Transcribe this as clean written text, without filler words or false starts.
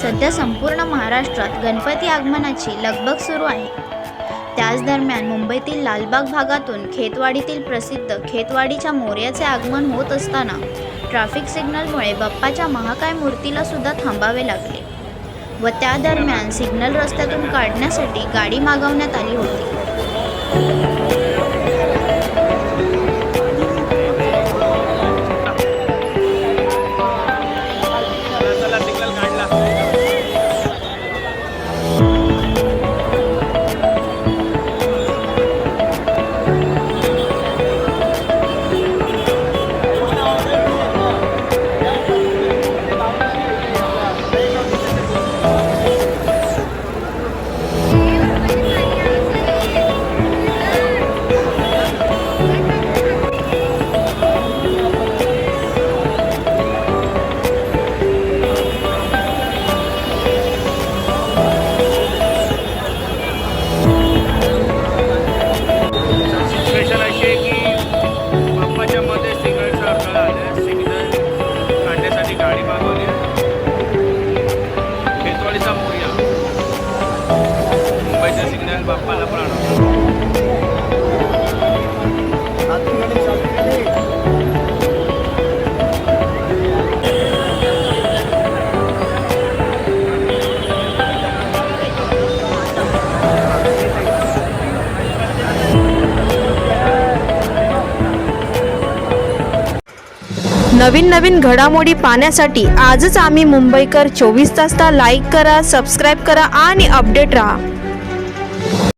सध्या संपूर्ण महाराष्ट्रात गणपती आगमनाची लगबग सुरू आहे। त्याच दरम्यान मुंबईतील लालबाग भागातून खेतवाडीतील प्रसिद्ध खेतवाडीच्या मोरयाचे आगमन होत असताना ट्रॅफिक सिग्नलमुळे बाप्पाच्या महाकाय मूर्तीला सुद्धा थांबावे लागले व त्या दरम्यान सिग्नल रस्त्यातून काढण्यासाठी गाडी मागवण्यात आली होती। गाडी मागवली खेतवाडीचा मोरया मुंबईचा सिग्नल बाप्पाला पण नवीन घडामोडी पाहण्यासाठी आजच आम्ही मुंबईकर 24 तासला लाईक करा, सबस्क्राईब करा आणि अपडेट रहा।